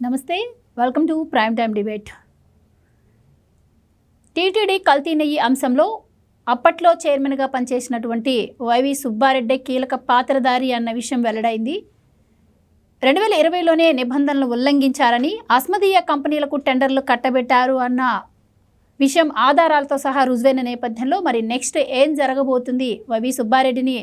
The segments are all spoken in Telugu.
నమస్తే, welcome to prime time debate. TTD కల్తీ నెయ్యి అంశంలో అప్పట్లో చైర్మన్గా పనిచేసినటువంటి వైవి సుబ్బారెడ్డి కీలక పాత్రధారి అన్న విషయం వెల్లడైంది. 2020లోనే నిబంధనలు ఉల్లంఘించారని, అస్మదీయ కంపెనీలకు టెండర్లు కట్టబెట్టారు అన్న విషయం ఆధారాలతో సహా రుజువైన నేపథ్యంలో మరి నెక్స్ట్ ఏం జరగబోతుంది? వైవి సుబ్బారెడ్డిని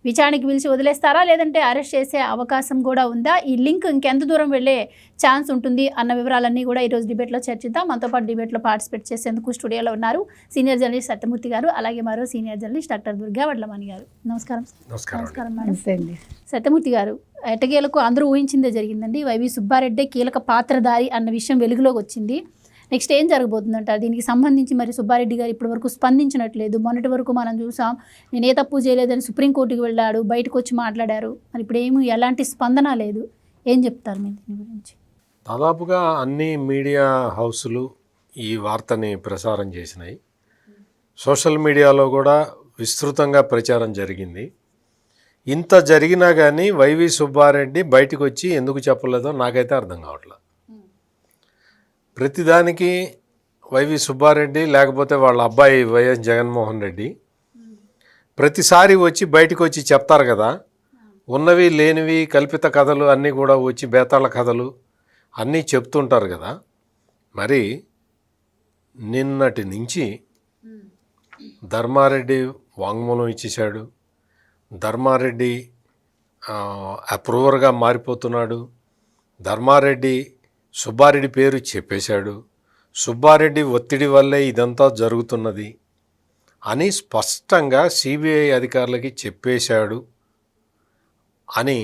విచారణకి పిలిచి వదిలేస్తారా, లేదంటే అరెస్ట్ చేసే అవకాశం కూడా ఉందా? ఈ లింక్ ఇంకెంత దూరం వెళ్ళే ఛాన్స్ ఉంటుంది అన్న వివరాలన్నీ కూడా ఈరోజు డిబేట్లో చర్చిద్దాం. మనతో పాటు డిబేట్లో పార్టిసిపేట్ చేసేందుకు స్టూడియోలో ఉన్నారు సీనియర్ జర్నలిస్ట్ సత్యమూర్తి గారు, అలాగే మరో senior journalist doctor Durga Vadlamani గారు. నమస్కారం. నమస్కారం మేడం. సత్యమూర్తి గారు, ఎటకేలకు అందరూ ఊహించిందే జరిగిందండి. వైవి సుబ్బారెడ్డి కీలక పాత్రధారి అన్న విషయం వెలుగులోకి వచ్చింది. నెక్స్ట్ ఏం జరగబోతుందంటారు? దీనికి సంబంధించి మరి సుబ్బారెడ్డి గారు ఇప్పటి వరకు స్పందించినట్లేదు. మొన్నటి వరకు మనం చూసాం, నేను ఏ తప్పు చేయలేదని సుప్రీంకోర్టుకి వెళ్ళాడు, బయటకు వచ్చి మాట్లాడారు. మరి ఇప్పుడు ఏమి ఎలాంటి స్పందన లేదు. ఏం చెప్తారు మీరు దీని గురించి? దాదాపుగా అన్ని మీడియా హౌసులు ఈ వార్తని ప్రసారం చేసినాయి. సోషల్ మీడియాలో కూడా విస్తృతంగా ప్రచారం జరిగింది. ఇంత జరిగినా కానీ వైవి సుబ్బారెడ్డి బయటకు వచ్చి ఎందుకు చెప్పలేదో నాకైతే అర్థం కావట్లేదు. ప్రతిదానికి వైవి సుబ్బారెడ్డి లేకపోతే వాళ్ళ అబ్బాయి వైఎస్ జగన్మోహన్ రెడ్డి ప్రతిసారి వచ్చి బయటకు వచ్చి చెప్తారు కదా, ఉన్నవి లేనివి కల్పిత కథలు అన్నీ కూడా వచ్చి బేతాళ కథలు అన్నీ చెప్తుంటారు కదా. మరి నిన్నటి నుంచి ధర్మారెడ్డి వాంగ్మూలం ఇచ్చేశాడు, ధర్మారెడ్డి అప్రూవర్గా మారిపోతున్నాడు, ధర్మారెడ్డి సుబ్బారెడ్డి పేరు చెప్పేశాడు, సుబ్బారెడ్డి ఒత్తిడి వల్లే ఇదంతా జరుగుతున్నది అని స్పష్టంగా సిబిఐ అధికారులకి చెప్పేశాడు అని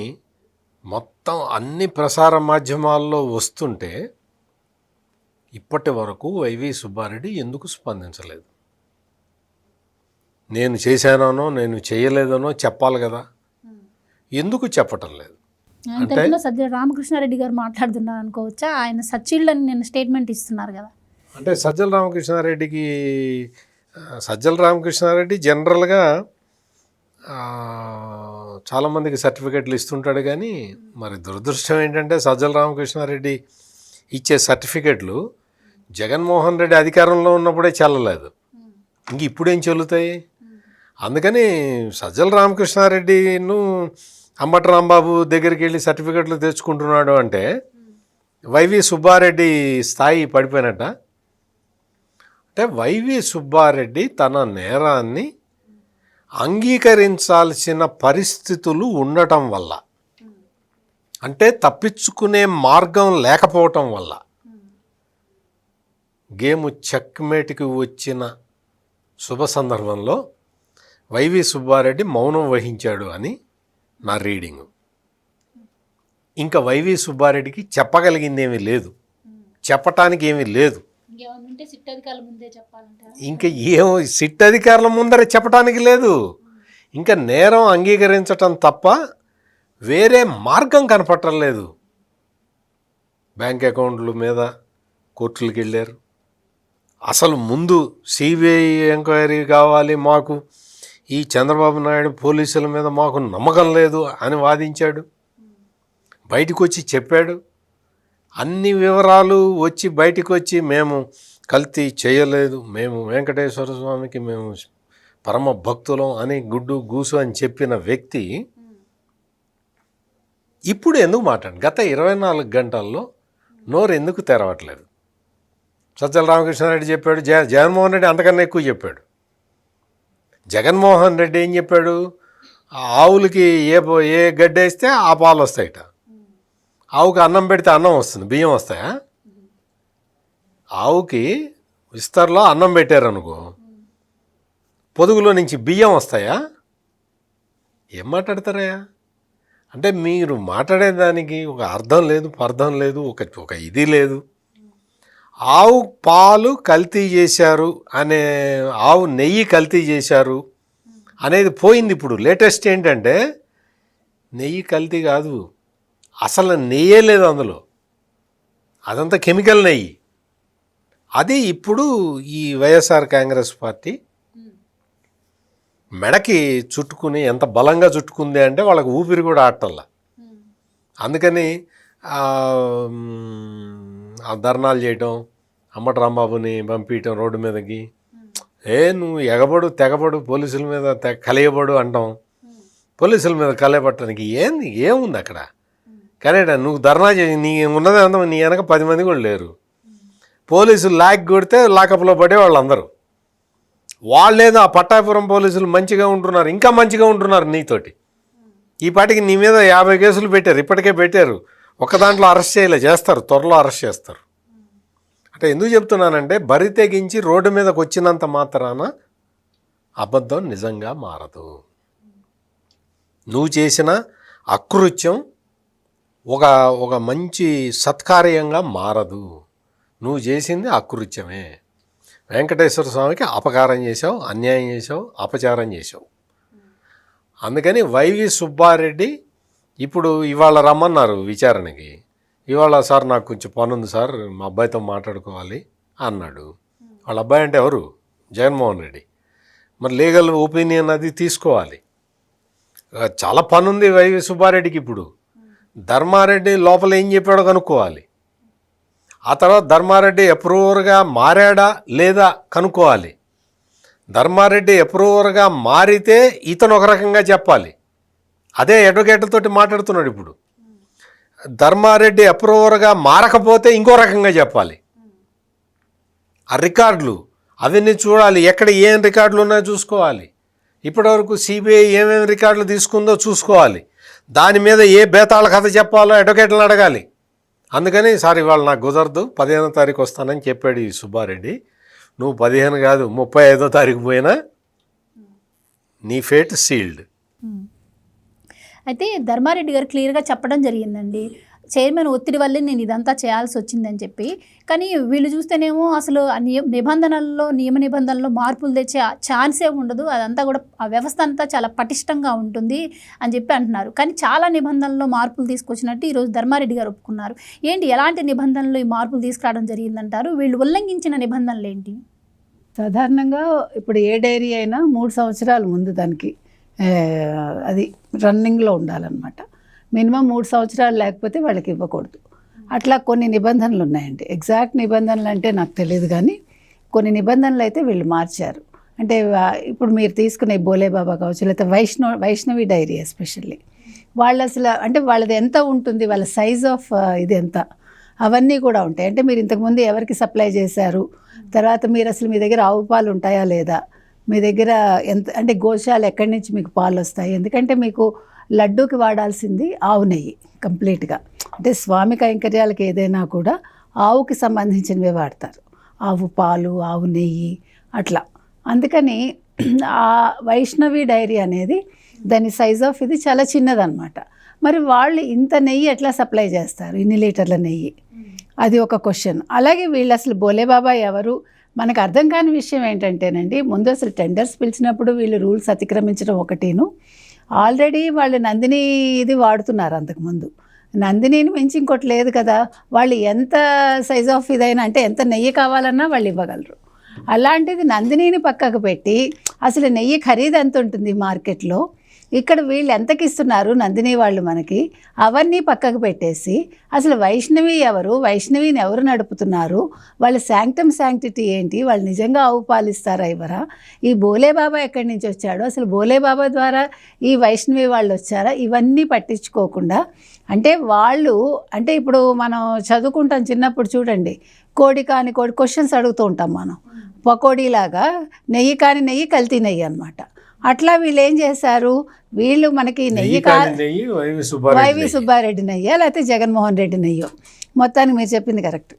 మొత్తం అన్ని ప్రసార మాధ్యమాల్లో వస్తుంటే ఇప్పటి వరకు వైవి సుబ్బారెడ్డి ఎందుకు స్పందించలేదు? నేను చేశానో నేను చేయలేదనో చెప్పాలి కదా, ఎందుకు చెప్పటం లేదు? అంటే సజ్జల రామకృష్ణారెడ్డి గారు మాట్లాడుతున్నారు అనుకోవచ్చా? ఆయన సచివులని నేను స్టేట్మెంట్ ఇస్తున్నారు కదా. అంటే సజ్జల రామకృష్ణారెడ్డి జనరల్గా చాలామందికి సర్టిఫికెట్లు ఇస్తుంటాడు. కానీ మరి దురదృష్టం ఏంటంటే సజ్జల రామకృష్ణారెడ్డి ఇచ్చే సర్టిఫికెట్లు జగన్మోహన్ రెడ్డి అధికారంలో ఉన్నప్పుడే చెల్లలేదు, ఇంక ఇప్పుడేం చెల్లుతాయి? అందుకని సజ్జల రామకృష్ణారెడ్డిను అంబటి రాంబాబు దగ్గరికి వెళ్ళి సర్టిఫికెట్లు తెచ్చుకుంటున్నాడు అంటే వైవి సుబ్బారెడ్డి స్థాయి పడిపోయినట్ట. అంటే వైవి సుబ్బారెడ్డి తన నేరాన్ని అంగీకరించాల్సిన పరిస్థితులు ఉండటం వల్ల, అంటే తప్పించుకునే మార్గం లేకపోవటం వల్ల గేము చెక్మేట్కి వచ్చిన శుభ సందర్భంలో వైవి సుబ్బారెడ్డి మౌనం వహించాడు అని నా రీడింగు. ఇంకా వైవి సుబ్బారెడ్డికి చెప్పగలిగింది ఏమీ లేదు, చెప్పటానికి ఏమీ లేదు. ఇంకా ఏమో సిట్ అధికారుల ముందర చెప్పటానికి లేదు. ఇంకా నేరం అంగీకరించటం తప్ప వేరే మార్గం కనపడటం లేదు. బ్యాంక్ అకౌంట్ల మీద కోర్టులకు వెళ్ళారు. అసలు ముందు సిబిఐ ఎంక్వైరీ కావాలి, మాకు ఈ చంద్రబాబు నాయుడు పోలీసుల మీద మాకు నమ్మకం లేదు అని వాదించాడు. బయటకు వచ్చి చెప్పాడు. అన్ని వివరాలు వచ్చి బయటకు వచ్చి మేము కల్తీ చేయలేదు, మేము వెంకటేశ్వర స్వామికి మేము పరమ భక్తులం అని గుడ్డు గూసు అని చెప్పిన వ్యక్తి ఇప్పుడు ఎందుకు మాట్లాడు? గత 24 గంటల్లో నోరు ఎందుకు తెరవట్లేదు? సజ్జల రామకృష్ణారెడ్డి చెప్పాడు, జగన్మోహన్ రెడ్డి అంతకన్నా ఎక్కువ చెప్పాడు. జగన్మోహన్ రెడ్డి ఏం చెప్పాడు? ఆవులకి ఏ గడ్డి వేస్తే ఆ పాలు వస్తాయట. ఆవుకి అన్నం పెడితే అన్నం వస్తుంది, బియ్యం వస్తాయా? ఆవుకి విస్తర్లో అన్నం పెట్టారనుకో, పొదుగులో నుంచి బియ్యం వస్తాయా? ఏం మాట్లాడతారయ్యా? అంటే మీరు మాట్లాడేదానికి ఒక అర్థం లేదు, అర్థం లేదు, ఒక ఇది లేదు. ఆవు పాలు కల్తీ చేశారు అనే, ఆవు నెయ్యి కల్తీ చేశారు అనేది పోయింది. ఇప్పుడు లేటెస్ట్ ఏంటంటే నెయ్యి కల్తీ కాదు, అసలు నెయ్యే లేదు అందులో, అదంతా కెమికల్ నెయ్యి. అది ఇప్పుడు ఈ వైఎస్ఆర్ కాంగ్రెస్ పార్టీ మెడకి చుట్టుకుని ఎంత బలంగా చుట్టుకుంది అంటే వాళ్ళకి ఊపిరి కూడా ఆడటల్లా. అందుకని ఆ ధర్నాలు చేయటం, అమ్మటి రాంబాబుని పంపించటం రోడ్డు మీదకి, నువ్వు ఎగబడు తెగబడు పోలీసుల మీద కలియబడు అంటాం, పోలీసుల మీద కలియబట్టడానికి ఏముంది అక్కడ? కానీ నువ్వు ధర్నా చేసి నీ ఉన్నదే అంత నీ వెనక 10 మంది కూడా లేరు. పోలీసులు లాక్ కొడితే లాకప్లో పడే వాళ్ళందరూ వాళ్ళేదో ఆ పట్టాపురం పోలీసులు మంచిగా ఉంటున్నారు, ఇంకా మంచిగా ఉంటున్నారు నీతోటి. ఈ పాటికి నీ మీద 50 కేసులు పెట్టారు, ఇప్పటికే పెట్టారు. ఒక దాంట్లో అరెస్ట్ చేస్తారు, త్వరలో అరెస్ట్ చేస్తారు. అంటే ఎందుకు చెప్తున్నానంటే బరి తెగించి రోడ్డు మీదకి వచ్చినంత మాత్రాన అబద్ధం నిజంగా మారదు. నువ్వు చేసిన అకృత్యం ఒక మంచి సత్కార్యంగా మారదు. నువ్వు చేసింది అకృత్యమే. వెంకటేశ్వర స్వామికి అపకారం చేసావు, అన్యాయం చేసావు, అపచారం చేసావు. అందుకని వైవి సుబ్బారెడ్డి ఇప్పుడు ఇవాళ రమ్మన్నారు విచారణకి. ఇవాళ సార్ నాకు కొంచెం పని ఉంది సార్, మా అబ్బాయితో మాట్లాడుకోవాలి అన్నాడు. వాళ్ళ అబ్బాయి అంటే ఎవరు? జగన్మోహన్ రెడ్డి. మరి లీగల్ ఒపీనియన్ అది తీసుకోవాలి. చాలా పని ఉంది వైవి సుబ్బారెడ్డికి. ఇప్పుడు ధర్మారెడ్డి లోపల ఏం చెప్పాడో కనుక్కోవాలి. ఆ తర్వాత ధర్మారెడ్డి అప్రూవర్గా మారాడా లేదా కనుక్కోవాలి. ధర్మారెడ్డి అప్రూవర్గా మారితే ఇతను ఒక రకంగా చెప్పాలి. అదే అడ్వకేట్లతోటి మాట్లాడుతున్నాడు ఇప్పుడు. ధర్మారెడ్డి అప్రూవర్గా మారకపోతే ఇంకో రకంగా చెప్పాలి. ఆ రికార్డులు అవన్నీ చూడాలి, ఎక్కడ ఏం రికార్డులు ఉన్నాయో చూసుకోవాలి. ఇప్పటివరకు సిబిఐ ఏమేమి రికార్డులు తీసుకుందో చూసుకోవాలి. దాని మీద ఏ బేతాళ కథ చెప్పాలో అడ్వకేట్లను అడగాలి. అందుకని సార్ ఇవాళ నాకు కుదరదు, 15వ తారీఖు వస్తానని చెప్పాడు ఈ సుబ్బారెడ్డి. నువ్వు 15 కాదు 35వ తారీఖు పోయినా నీ ఫేట్ సీల్డ్. అయితే ధర్మారెడ్డి గారు క్లియర్గా చెప్పడం జరిగిందండి, చైర్మన్ ఒత్తిడి వల్లే నేను ఇదంతా చేయాల్సి వచ్చిందని చెప్పి. కానీ వీళ్ళు చూస్తేనేమో అసలు నియమ నిబంధనల్లో మార్పులు తెచ్చే ఛాన్సే ఉండదు, అదంతా కూడా ఆ వ్యవస్థ అంతా చాలా పటిష్టంగా ఉంటుంది అని చెప్పి అంటున్నారు. కానీ చాలా నిబంధనల్లో మార్పులు తీసుకొచ్చినట్టు ఈరోజు ధర్మారెడ్డి గారు ఒప్పుకున్నారు. ఏంటి, ఎలాంటి నిబంధనలు ఈ మార్పులు తీసుకురావడం జరిగిందంటారు? వీళ్ళు ఉల్లంఘించిన నిబంధనలు ఏంటి? సాధారణంగా ఇప్పుడు ఏ డైరీ అయినా 3 సంవత్సరాల ముందు దానికి అది రన్నింగ్లో ఉండాలన్నమాట. మినిమం 3 సంవత్సరాలు లేకపోతే వాళ్ళకి ఇవ్వకూడదు. అట్లా కొన్ని నిబంధనలు ఉన్నాయండి. ఎగ్జాక్ట్ నిబంధనలు అంటే నాకు తెలియదు, కానీ కొన్ని నిబంధనలు అయితే వీళ్ళు మార్చారు. అంటే ఇప్పుడు మీరు తీసుకునే బోలేబాబా కావచ్చు, లేకపోతే వైష్ణవి డైరీ ఎస్పెషల్లీ, వాళ్ళు అసలు అంటే వాళ్ళది ఎంత ఉంటుంది, వాళ్ళ సైజ్ ఆఫ్ ఇది ఎంత, అవన్నీ కూడా ఉంటాయి. అంటే మీరు ఇంతకుముందు ఎవరికి సప్లై చేశారు, తర్వాత మీరు అసలు మీ దగ్గర ఆవు పాలు ఉంటాయా లేదా, మీ దగ్గర ఎంత అంటే గోశాల ఎక్కడి నుంచి మీకు పాలు వస్తాయి. ఎందుకంటే మీకు లడ్డూకి వాడాల్సింది ఆవు నెయ్యి కంప్లీట్గా. అంటే స్వామి కైంకర్యాలకి ఏదైనా కూడా ఆవుకి సంబంధించినవే వాడతారు, ఆవు పాలు, ఆవు నెయ్యి అట్లా. అందుకని ఆ వైష్ణవి డైరీ అనేది దాని సైజ్ ఆఫ్ ఇది చాలా చిన్నదన్నమాట. మరి వాళ్ళు ఇంత నెయ్యి ఎట్లా సప్లై చేస్తారు, ఇన్ని లీటర్ల నెయ్యి? అది ఒక క్వశ్చన్. అలాగే వీళ్ళు అసలు బోలేబాబా ఎవరు, మనకు అర్థం కాని విషయం ఏంటంటేనండి, ముందు అసలు టెండర్స్ పిలిచినప్పుడు వీళ్ళు రూల్స్ అతిక్రమించడం ఒకటిను, ఆల్రెడీ వాళ్ళు నందిని ఇది వాడుతున్నారు అంతకుముందు. నందినిని మించి ఇంకోటి లేదు కదా. వాళ్ళు ఎంత సైజ్ ఆఫ్ ఇదైనా అంటే ఎంత నెయ్యి కావాలన్నా వాళ్ళు ఇవ్వగలరు. అలాంటిది నందినిని పక్కకు పెట్టి అసలు నెయ్యి ఖరీదు ఎంత ఉంటుంది మార్కెట్లో, ఇక్కడ వీళ్ళు ఎంతకి ఇస్తున్నారు నందిని వాళ్ళు మనకి, అవన్నీ పక్కకు పెట్టేసి అసలు వైష్ణవి ఎవరు, వైష్ణవిని ఎవరు నడుపుతున్నారు, వాళ్ళ శాంక్టిటీ ఏంటి, వాళ్ళు నిజంగా ఆవు పాలిస్తారా ఇవ్వరా, ఈ బోలేబాబా ఎక్కడి నుంచి వచ్చాడు, అసలు బోలేబాబా ద్వారా ఈ వైష్ణవి వాళ్ళు వచ్చారా, ఇవన్నీ పట్టించుకోకుండా అంటే వాళ్ళు అంటే ఇప్పుడు మనం చదువుకుంటాం చిన్నప్పుడు చూడండి, కోడి కాని కోడి క్వశ్చన్స్ అడుగుతూ ఉంటాం మనం, పకోడీలాగా నెయ్యి కాని నెయ్యి కల్తీ నెయ్యి అనమాట. అట్లా వీళ్ళు ఏం చేశారు, వీళ్ళు మనకి నెయ్యి వైవి సుబ్బారెడ్డి నెయ్యి లేకపోతే జగన్మోహన్ రెడ్డి నెయ్యో, మొత్తానికి మీరు చెప్పింది కరెక్ట్.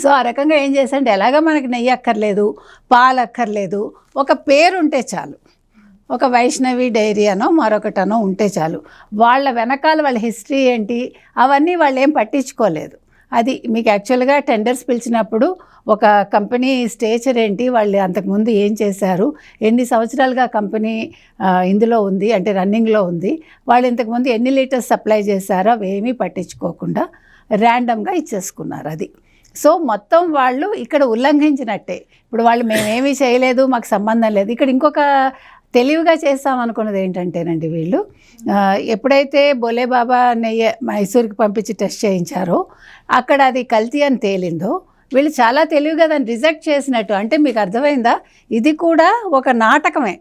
సో ఆ రకంగా ఏం చేశారంటే, ఎలాగ మనకి నెయ్యి అక్కర్లేదు, పాలు అక్కర్లేదు, ఒక పేరు ఉంటే చాలు, ఒక వైష్ణవి డైరీ అనో మరొకటనో ఉంటే చాలు. వాళ్ళ వెనకాల వాళ్ళ హిస్టరీ ఏంటి అవన్నీ వాళ్ళు ఏం పట్టించుకోలేదు. అది మీకు యాక్చువల్గా టెండర్స్ పిలిచినప్పుడు ఒక కంపెనీ స్టేచర్ ఏంటి, వాళ్ళు అంతకుముందు ఏం చేశారు, ఎన్ని సంవత్సరాలుగా కంపెనీ ఇందులో ఉంది అంటే రన్నింగ్లో ఉంది, వాళ్ళు ఇంతకుముందు ఎన్ని లీటర్స్ సప్లై చేశారో అవేమీ పట్టించుకోకుండా ర్యాండమ్గా ఇచ్చేసుకున్నారు. అది సో మొత్తం వాళ్ళు ఇక్కడ ఉల్లంఘించినట్టే. ఇప్పుడు వాళ్ళు మేమేమీ చేయలేదు, మాకు సంబంధం లేదు. ఇక్కడ ఇంకొక తెలివిగా చేస్తామనుకున్నది ఏంటంటేనండి వీళ్ళు ఎప్పుడైతే బోలే బాబా నెయ్యి మైసూర్కి పంపించి టెస్ట్ చేయించారో అక్కడ అది కల్తీ అని తేలిందో వీళ్ళు చాలా తెలివిగా దాన్ని రిజెక్ట్ చేసినట్టు. అంటే మీకు అర్థమైందా, ఇది కూడా ఒక నాటకమే.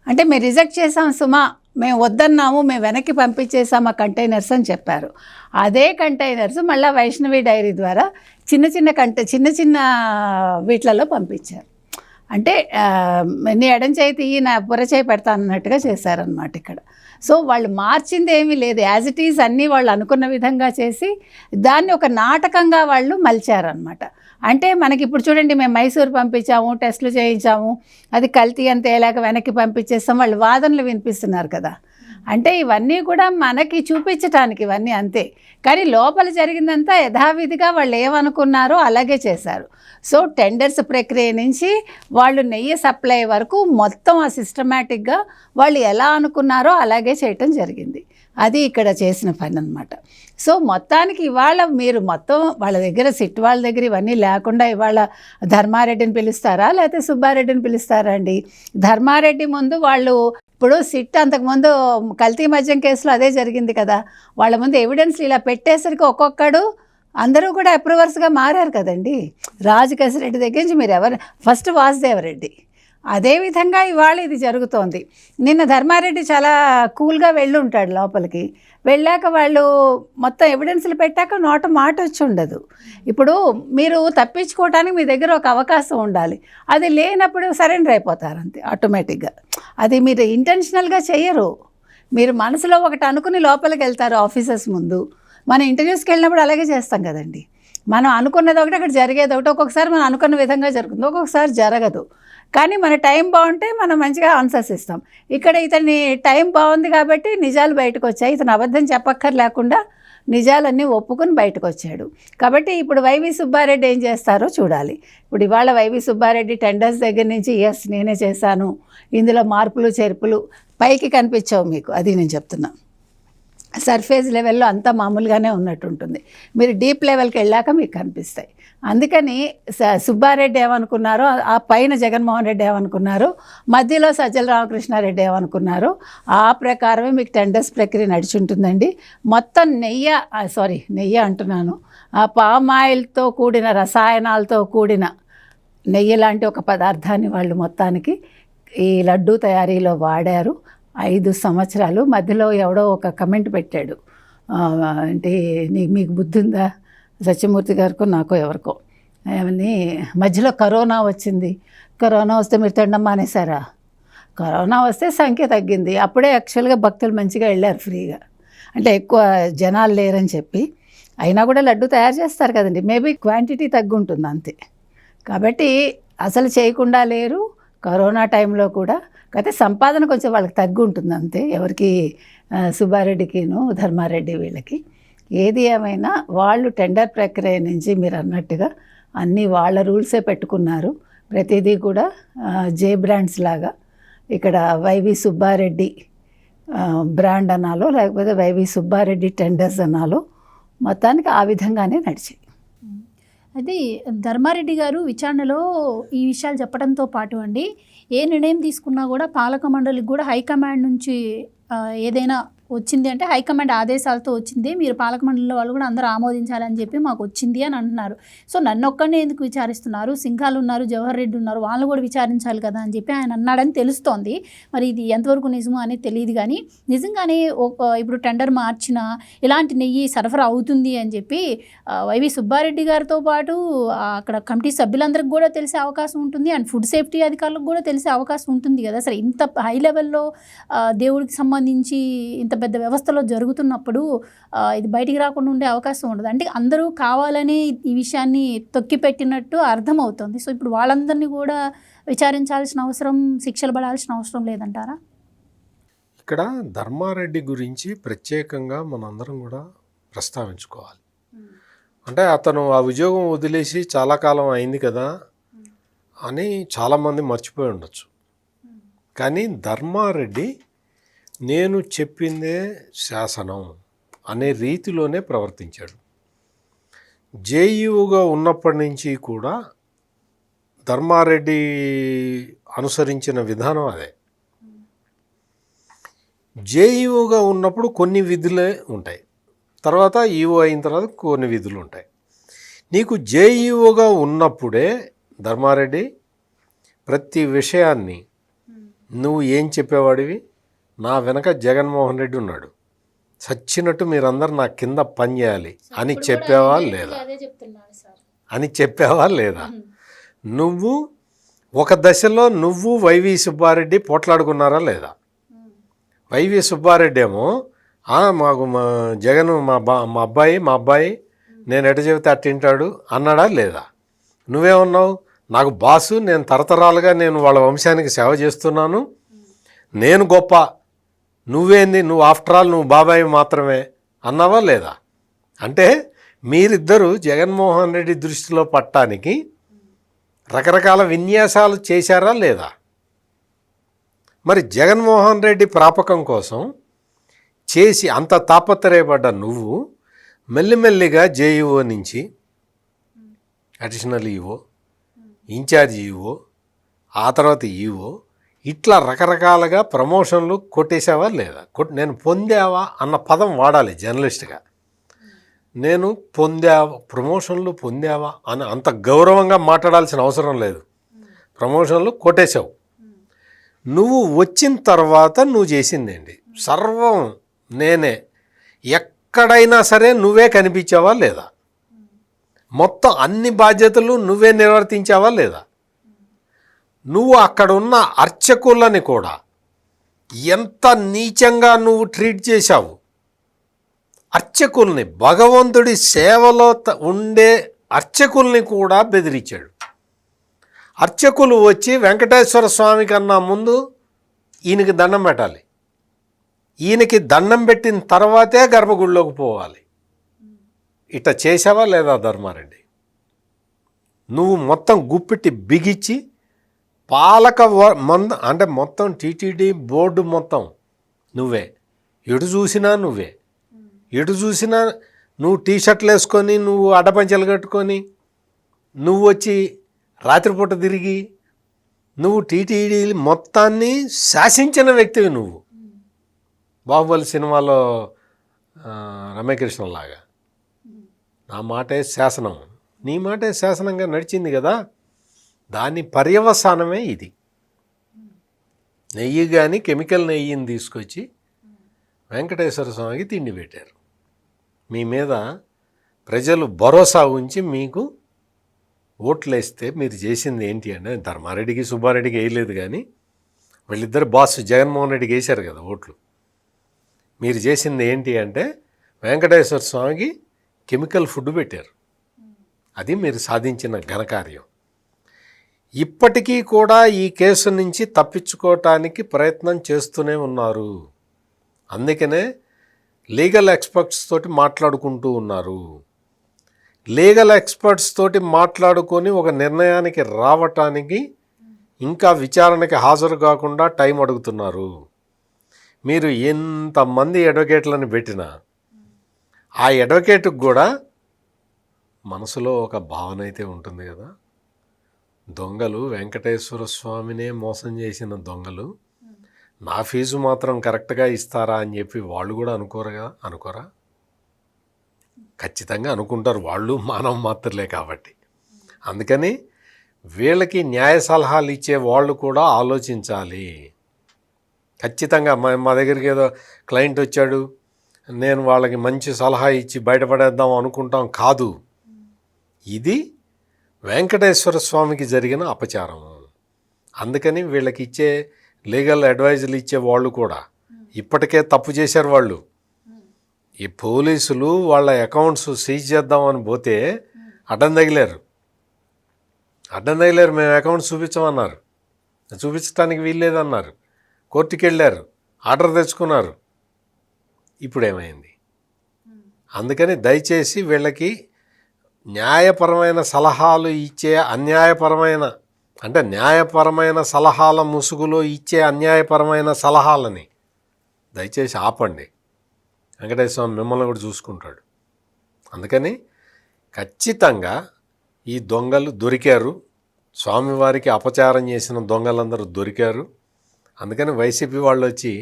అంటే మేము రిజెక్ట్ చేసాం సుమా, మేము వద్దన్నాము, మేము వెనక్కి పంపించేసాం ఆ కంటైనర్స్ అని చెప్పారు. అదే కంటైనర్స్ మళ్ళీ వైష్ణవి డైరీ ద్వారా చిన్న చిన్న వీటిలలో పంపించారు. అంటే నీ ఎడం చేయి తీయి నా బుర్ర చేయి పెడతాను అన్నట్టుగా చేశారనమాట ఇక్కడ. సో వాళ్ళు మార్చింది ఏమీ లేదు, యాజ్ ఇట్ ఈజ్ అన్నీ వాళ్ళు అనుకున్న విధంగా చేసి దాన్ని ఒక నాటకంగా వాళ్ళు మలిచారనమాట. అంటే మనకి ఇప్పుడు చూడండి, మేము మైసూర్ పంపించాము, టెస్టులు చేయించాము, అది కల్తీ అని తేలాక వెనక్కి పంపించేస్తాం, వాళ్ళు వాదనలు వినిపిస్తున్నారు కదా. అంటే ఇవన్నీ కూడా మనకి చూపించటానికి ఇవన్నీ అంతే, కానీ లోపల జరిగిందంతా యథావిధిగా వాళ్ళు ఏమనుకున్నారో అలాగే చేశారు. సో టెండర్స్ ప్రక్రియ నుంచి వాళ్ళు నెయ్యి సప్లై వరకు మొత్తం ఆ సిస్టమేటిక్గా వాళ్ళు ఎలా అనుకున్నారో అలాగే చేయటం జరిగింది. అది ఇక్కడ చేసిన పని అనమాట. సో మొత్తానికి ఇవాళ మీరు మొత్తం వాళ్ళ దగ్గర సిట్ వాళ్ళ దగ్గర ఇవన్నీ లేకుండా ఇవాళ ధర్మారెడ్డిని పిలుస్తారా లేకపోతే సుబ్బారెడ్డిని పిలుస్తారా అండి? ధర్మారెడ్డి ముందు వాళ్ళు ఇప్పుడు సిట్ అంతకుముందు కల్తీ మద్యం కేసులో అదే జరిగింది కదా, వాళ్ళ ముందు ఎవిడెన్స్లు ఇలా పెట్టేసరికి ఒక్కొక్కడు అందరూ కూడా అప్రూవర్స్గా మారారు కదండి. రాజకేశరెడ్డి దగ్గర నుంచి మీరు ఎవరు ఫస్ట్ వాసుదేవరెడ్డి, అదేవిధంగా ఇవాళ ఇది జరుగుతోంది. నిన్న ధర్మారెడ్డి చాలా కూల్గా వెళ్ళి ఉంటాడు లోపలికి, వెళ్ళాక వాళ్ళు మొత్తం ఎవిడెన్స్లు పెట్టాక నోట మాట వచ్చి ఉండదు. ఇప్పుడు మీరు తప్పించుకోవడానికి మీ దగ్గర ఒక అవకాశం ఉండాలి, అది లేనప్పుడు సరెండర్ అయిపోతారు అంతే ఆటోమేటిక్గా. అది మీరు ఇంటెన్షనల్గా చెయ్యరు, మీరు మనసులో ఒకటి అనుకుని లోపలికి వెళ్తారు ఆఫీసర్స్ ముందు. మనం ఇంటర్వ్యూస్కి వెళ్ళినప్పుడు అలాగే చేస్తాం కదండి, మనం అనుకున్నది ఒకటి అక్కడ జరిగేది ఒకటి. ఒక్కొక్కసారి మనం అనుకున్న విధంగా జరుగుతుంది, ఒక్కొక్కసారి జరగదు. కానీ మన టైం బాగుంటే మనం మంచిగా ఆన్సర్స్ ఇస్తాం. ఇక్కడ ఇతని టైం బాగుంది కాబట్టి నిజాలు బయటకు వచ్చాయి, ఇతను అబద్ధం చెప్పక్కర్లేకుండా నిజాలన్నీ ఒప్పుకొని బయటకు వచ్చాడు. కాబట్టి ఇప్పుడు వైవి సుబ్బారెడ్డి ఏం చేస్తారో చూడాలి. ఇప్పుడు ఇవాళ వైవి సుబ్బారెడ్డి టెండర్స్ దగ్గర నుంచి ఎస్ నేనే చేశాను, ఇందులో మార్పులు చేర్పులు పైకి కనిపించవు మీకు, అది నేను చెప్తున్నా. సర్ఫేస్ లెవెల్లో అంతా మామూలుగానే ఉన్నట్టుంటుంది, మీరు డీప్ లెవెల్కి వెళ్ళాక మీకు కనిపిస్తాయి. అందుకని సుబ్బారెడ్డి ఏమనుకున్నారో, ఆ పైన జగన్మోహన్ రెడ్డి ఏమనుకున్నారు, మధ్యలో సజ్జల రామకృష్ణారెడ్డి ఏమనుకున్నారు, ఆ ప్రకారమే మీకు టెండర్స్ ప్రక్రియ నడిచి ఉంటుందండి. మొత్తం నెయ్యి అంటున్నాను, ఆ పామ్ ఆయిల్తో కూడిన రసాయనాలతో కూడిన నెయ్యి లాంటి ఒక పదార్థాన్ని వాళ్ళు మొత్తానికి ఈ లడ్డూ తయారీలో వాడారు. 5 సంవత్సరాలు. మధ్యలో ఎవడో ఒక కమెంట్ పెట్టాడు, అంటే మీకు బుద్ధి ఉందా సత్యమూర్తి గారికో నాకో ఎవరికో, ఏమని మధ్యలో కరోనా వచ్చింది, కరోనా వస్తే మీరు తినడం మానేశారా? కరోనా వస్తే సంఖ్య తగ్గింది, అప్పుడే యాక్చువల్గా భక్తులు మంచిగా వెళ్ళారు ఫ్రీగా, అంటే ఎక్కువ జనాలు లేరని చెప్పి. అయినా కూడా లడ్డు తయారు చేస్తారు కదండి, మేబీ క్వాంటిటీ తగ్గుంటుంది అంతే. కాబట్టి అసలు చేయకుండా లేరు కరోనా టైంలో కూడా, కాకపోతే సంపాదన కొంచెం వాళ్ళకి తగ్గు ఉంటుంది అంతే, ఎవరికి సుబ్బారెడ్డికిను ధర్మారెడ్డి వీళ్ళకి. ఏది ఏమైనా వాళ్ళు టెండర్ ప్రక్రియ నుంచి మీరు అన్నట్టుగా అన్నీ వాళ్ళ రూల్సే పెట్టుకున్నారు. ప్రతిదీ కూడా జే బ్రాండ్స్ లాగా ఇక్కడ వైవి సుబ్బారెడ్డి బ్రాండ్ అనాలో లేకపోతే వైవి సుబ్బారెడ్డి టెండర్స్ అనాలో, మొత్తానికి ఆ విధంగానే నడిచాయి. అయితే ధర్మారెడ్డి గారు విచారణలో ఈ విషయాలు చెప్పడంతో పాటు అండి, ఏ నిర్ణయం తీసుకున్నా కూడా పాలక మండలికి కూడా హైకమాండ్ నుంచి ఏదైనా వచ్చింది అంటే హైకమాండ్ ఆదేశాలతో వచ్చింది, మీరు పాలక మండలిలో వాళ్ళు కూడా అందరూ ఆమోదించాలని చెప్పి మాకు వచ్చింది అని అంటున్నారు. సో నన్ను ఒక్కనే ఎందుకు విచారిస్తున్నారు, సింఘాలు ఉన్నారు, జవహర్ రెడ్డి ఉన్నారు, వాళ్ళు కూడా విచారించాలి కదా అని చెప్పి ఆయన అన్నాడని తెలుస్తోంది. మరి ఇది ఎంతవరకు నిజమో అనేది తెలియదు, కానీ నిజంగానే ఇప్పుడు టెండర్ మార్చిన ఇలాంటి నెయ్యి సరఫరా అవుతుంది అని చెప్పి వైవి సుబ్బారెడ్డి గారితో పాటు అక్కడ కమిటీ సభ్యులందరికీ కూడా తెలిసే అవకాశం ఉంటుంది, అండ్ ఫుడ్ సేఫ్టీ అధికారులకు కూడా తెలిసే అవకాశం ఉంటుంది కదా. సరే ఇంత హై లెవెల్లో దేవుడికి సంబంధించి ఇంత పెద్ద వ్యవస్థలో జరుగుతున్నప్పుడు ఇది బయటికి రాకుండా ఉండే అవకాశం ఉండదు. అంటే అందరూ కావాలని ఈ విషయాన్ని తొక్కిపెట్టినట్టు అర్థమవుతుంది. సో ఇప్పుడు వాళ్ళందరినీ కూడా విచారించాల్సిన అవసరం, శిక్షలు పడాల్సిన అవసరం లేదంటారా? ఇక్కడ ధర్మారెడ్డి గురించి ప్రత్యేకంగా మనందరం కూడా ప్రస్తావించుకోవాలి. అంటే అతను ఆ ఉద్యోగం వదిలేసి చాలా కాలం అయింది కదా అని చాలామంది మర్చిపోయి ఉండొచ్చు. కానీ ధర్మారెడ్డి నేను చెప్పిందే శాసనం అనే రీతిలోనే ప్రవర్తించాడు. జేఈఓగా ఉన్నప్పటి నుంచి కూడా ధర్మారెడ్డి అనుసరించిన విధానం అదే. జేఈఓగా ఉన్నప్పుడు కొన్ని విధులే ఉంటాయి, తర్వాత ఈఓ అయిన తర్వాత కొన్ని విధులు ఉంటాయి. నీకు జేఈఓగా ఉన్నప్పుడే ధర్మారెడ్డి ప్రతి విషయాన్ని నువ్వు ఏం చెప్పేవాడివి, నా వెనక జగన్మోహన్ రెడ్డి ఉన్నాడు, చచ్చినట్టు మీరందరూ నా కింద పని చేయాలి అని చెప్పావా లేదా? అని చెప్పావా లేదా? నువ్వు ఒక దశలో నువ్వు వైవి సుబ్బారెడ్డి పోట్లాడుకున్నారా లేదా? వైవి సుబ్బారెడ్డి ఏమో మాకు జగన్ మా అబ్బాయి నేను ఎట చెబితే అట్ట తింటాడు అన్నాడా లేదా? నువ్వేమన్నావు, నాకు బాసు, నేను తరతరాలుగా నేను వాళ్ళ వంశానికి సేవ చేస్తున్నాను, నేను గొప్ప, నువ్వేంది, నువ్వు ఆఫ్టర్ ఆల్ నువ్వు బాబాయి మాత్రమే అన్నావా లేదా? అంటే మీరిద్దరూ జగన్మోహన్ రెడ్డి దృష్టిలో పట్టడానికి రకరకాల విన్యాసాలు చేశారా లేదా? మరి జగన్మోహన్ రెడ్డి ప్రాపకం కోసం చేసి అంత తాపత్రయపడ్డ నువ్వు మెల్లిమెల్లిగా జేఈఓ నుంచి అడిషనల్ ఈఓ, ఇన్ఛార్జ్ ఈఓ, ఆ తర్వాత ఈఓ, ఇట్లా రకరకాలుగా ప్రమోషన్లు కొట్టేసావా లేదా? నేను పొందావా అన్న పదం వాడాలి జర్నలిస్ట్గా. నేను ప్రమోషన్లు పొందావా అని అంత గౌరవంగా మాట్లాడాల్సిన అవసరం లేదు. ప్రమోషన్లు కొట్టేశావు. నువ్వు వచ్చిన తర్వాత నువ్వు చేసిందేంటి? సర్వం నేనే, ఎక్కడైనా సరే నువ్వే కనిపించావా లేదా? మొత్తం అన్ని బాధ్యతలు నువ్వే నిర్వర్తించావా లేదా? నువ్వు అక్కడ ఉన్న అర్చకులని కూడా ఎంత నీచంగా నువ్వు ట్రీట్ చేశావు. అర్చకుల్ని, భగవంతుడి సేవలో ఉండే అర్చకుల్ని కూడా బెదిరించాడు. అర్చకులు వచ్చి వెంకటేశ్వర స్వామి కన్నా ముందు ఈయనకి దండం పెట్టాలి, ఈయనకి దండం పెట్టిన తర్వాతే గర్భగుడిలోకి పోవాలి. ఇట్లా చేసావా లేదా ధర్మారెడ్డి? నువ్వు మొత్తం గుప్పిటి బిగించి పాలక అంటే మొత్తం టీటీడీ బోర్డు మొత్తం నువ్వే, ఎటు చూసినా నువ్వే, ఎటు చూసినా నువ్వు టీషర్ట్లు వేసుకొని, నువ్వు అడ్డపంచలు కట్టుకొని, నువ్వు వచ్చి రాత్రిపూట తిరిగి నువ్వు టీటీడీ మొత్తాన్ని శాసించిన వ్యక్తివి నువ్వు. బాహుబలి సినిమాలో రమ్యకృష్ణలాగా నా మాటే శాసనం, నీ మాటే శాసనంగా నడిచింది కదా. దాని పర్యవసానమే ఇది. నెయ్యి కానీ కెమికల్ నెయ్యిని తీసుకొచ్చి వెంకటేశ్వర స్వామికి తిండి పెట్టారు. మీ మీద ప్రజలు భరోసా ఉంచి మీకు ఓట్లేస్తే మీరు చేసింది ఏంటి అంటే, ధర్మారెడ్డికి సుబ్బారెడ్డికి వేయలేదు కానీ వీళ్ళిద్దరు బాస్ జగన్మోహన్ రెడ్డికి వేశారు కదా ఓట్లు. మీరు చేసింది ఏంటి అంటే వెంకటేశ్వర స్వామికి కెమికల్ ఫుడ్ పెట్టారు. అది మీరు సాధించిన ఘనకార్యం. ఇప్పటికీ కూడా ఈ కేసు నుంచి తప్పించుకోవటానికి ప్రయత్నం చేస్తూనే ఉన్నారు. అందుకనే లీగల్ ఎక్స్పర్ట్స్ తోటి మాట్లాడుకుంటూ ఉన్నారు. లీగల్ ఎక్స్పర్ట్స్ తోటి మాట్లాడుకొని ఒక నిర్ణయానికి రావటానికి ఇంకా విచారణకి హాజరు కాకుండా టైం అడుగుతున్నారు. మీరు ఎంతమంది అడ్వకేట్లను పెట్టినా ఆ అడ్వకేట్కి కూడా మనసులో ఒక భావన అయితే ఉంటుంది కదా. దొంగలు వెంకటేశ్వర స్వామినే మోసం చేసిన దొంగలు నా ఫీజు మాత్రం కరెక్ట్గా ఇస్తారా అని చెప్పి వాళ్ళు కూడా అనుకోరా? ఖచ్చితంగా అనుకుంటారు. వాళ్ళు మానవ మాత్రలే కాబట్టి. అందుకని వీళ్ళకి న్యాయ సలహాలు ఇచ్చే వాళ్ళు కూడా ఆలోచించాలి. ఖచ్చితంగా మా దగ్గరికి ఏదో క్లయింట్ వచ్చాడు, నేను వాళ్ళకి మంచి సలహా ఇచ్చి బయటపడేద్దాం అనుకుంటాం కాదు. ఇది వెంకటేశ్వర స్వామికి జరిగిన అపచారం. అందుకని వీళ్ళకి ఇచ్చే లీగల్ అడ్వైజులు ఇచ్చే వాళ్ళు కూడా ఇప్పటికే తప్పు చేశారు. వాళ్ళు ఈ పోలీసులు వాళ్ళ అకౌంట్స్ సీజ్ చేద్దామని పోతే అడ్డం తగిలారు. మేము అకౌంట్స్ చూపించమన్నారు, చూపించడానికి వీల్లేదన్నారు, కోర్టుకి వెళ్ళారు, ఆర్డర్ తెచ్చుకున్నారు. ఇప్పుడేమైంది? అందుకని దయచేసి వీళ్ళకి న్యాయపరమైన సలహాలు ఇచ్చే న్యాయపరమైన సలహాల ముసుగులో ఇచ్చే అన్యాయపరమైన సలహాలని దయచేసి ఆపండి. వెంకటేశ్వర స్వామి మిమ్మల్ని కూడా చూసుకుంటాడు. అందుకని ఖచ్చితంగా ఈ దొంగలు దొరికారు. స్వామివారికి అపచారం చేసిన దొంగలందరూ దొరికారు. అందుకని వైసీపీ వాళ్ళు వచ్చి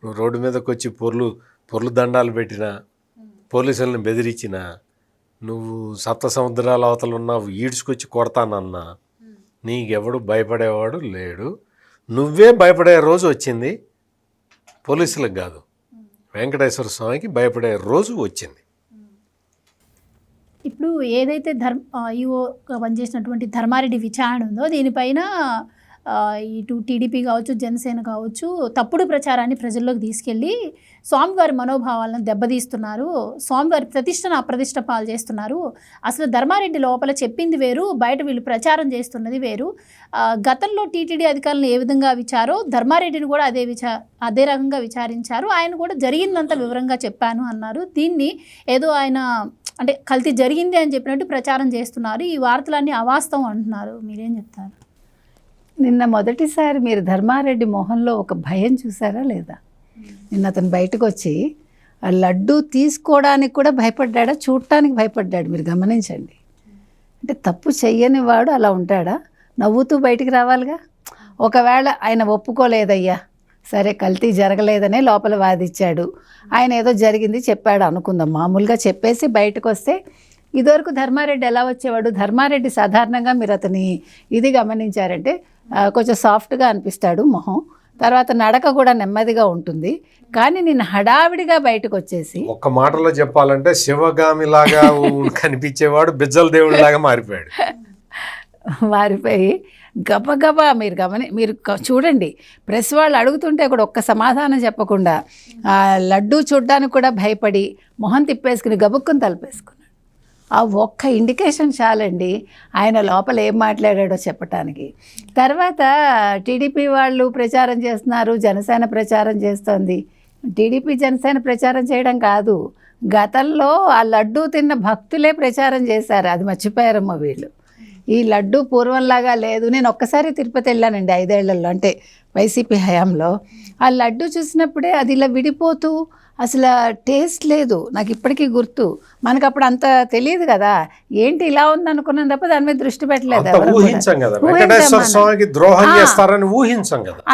నువ్వు రోడ్డు మీదకి వచ్చి పొర్లు దండాలు పెట్టినా, పోలీసులను బెదిరించినా, నువ్వు సప్త సముద్రాల అవతల ఉన్నావు ఈడ్చుకొచ్చి కొడతానన్నా నీకెవడు భయపడేవాడు లేడు. నువ్వే భయపడే రోజు వచ్చింది, పోలీసులకు కాదు, వెంకటేశ్వర స్వామికి భయపడే రోజు వచ్చింది. ఇప్పుడు ఏదైతే ఈఓగా పనిచేసినటువంటి ధర్మారెడ్డి విచారణ ఉందో దీనిపైన ఇటు టీడీపీ కావచ్చు, జనసేన కావచ్చు తప్పుడు ప్రచారాన్ని ప్రజల్లోకి తీసుకెళ్ళి స్వామివారి మనోభావాలను దెబ్బతీస్తున్నారు, స్వామివారి ప్రతిష్టను అప్రతిష్ట పాలు చేస్తున్నారు. అసలు ధర్మారెడ్డి లోపల చెప్పింది వేరు, బయట వీళ్ళు ప్రచారం చేస్తున్నది వేరు. గతంలో టీటీడీ అధికారులను ఏ విధంగా విచారో ధర్మారెడ్డిని కూడా అదే రకంగా విచారించారు. ఆయన కూడా జరిగిందంతా వివరంగా చెప్పాను అన్నారు. దీన్ని ఏదో ఆయన అంటే కల్తీ జరిగింది అని చెప్పినట్టు ప్రచారం చేస్తున్నారు. ఈ వార్తలన్నీ అవాస్తవం అంటున్నారు. మీరేం చెప్తారు? నిన్న మొదటిసారి మీరు ధర్మారెడ్డి మొహంలో ఒక భయం చూసారా లేదా? నిన్న అతను బయటకు వచ్చి ఆ లడ్డు తీసుకోవడానికి కూడా భయపడ్డా, చూడటానికి భయపడ్డాడు. మీరు గమనించండి. అంటే తప్పు చెయ్యని వాడు అలా ఉంటాడా? నవ్వుతూ బయటికి రావాలిగా. ఒకవేళ ఆయన ఒప్పుకోలేదయ్యా, సరే కల్తీ జరగలేదనే లోపల వాదిచ్చాడు, ఆయన ఏదో జరిగింది చెప్పాడు అనుకుందాం, మామూలుగా చెప్పేసి బయటకు వస్తే ఇదివరకు ధర్మారెడ్డి ఎలా వచ్చేవాడు? ధర్మారెడ్డి సాధారణంగా మీరు అతని ఇది గమనించారంటే కొంచెం సాఫ్ట్గా అనిపిస్తాడు మొహం, తర్వాత నడక కూడా నెమ్మదిగా ఉంటుంది. కానీ నేను హడావిడిగా బయటకు వచ్చేసి ఒక్క మాటలో చెప్పాలంటే శివగామిలాగా కనిపించేవాడు బిజ్జల దేవుడిలాగా మారిపోయాడు. మారిపోయి గబగబా మీరు చూడండి, ప్రెస్ వాళ్ళు అడుగుతుంటే కూడా ఒక్క సమాధానం చెప్పకుండా ఆ లడ్డూ చూడ్డానికి కూడా భయపడి మొహం తిప్పేసుకుని గబుక్కుని తలపేసుకున్నాడు. ఆ ఒక్క ఇండికేషన్ చాలండి ఆయన లోపల ఏం మాట్లాడాడో చెప్పటానికి. తర్వాత టీడీపీ వాళ్ళు ప్రచారం చేస్తున్నారు, జనసేన ప్రచారం చేస్తోంది. టీడీపీ జనసేన ప్రచారం చేయడం కాదు, గతంలో ఆ లడ్డూ తిన్న భక్తులే ప్రచారం చేశారు. అది మర్చిపోయారమ్మా వీళ్ళు. ఈ లడ్డు పూర్వంలాగా లేదు. నేను ఒక్కసారి తిరుపతి వెళ్ళానండి 5 ఏళ్లలో, అంటే వైసీపీ హయాంలో. ఆ లడ్డు చూసినప్పుడే అది ఇలా విడిపోతూ అసలు టేస్ట్ లేదు. నాకు ఇప్పటికీ గుర్తు. మనకు అప్పుడు అంత తెలియదు కదా, ఏంటి ఇలా ఉంది అనుకున్నాను తప్ప దాని మీద దృష్టి పెట్టలేదు.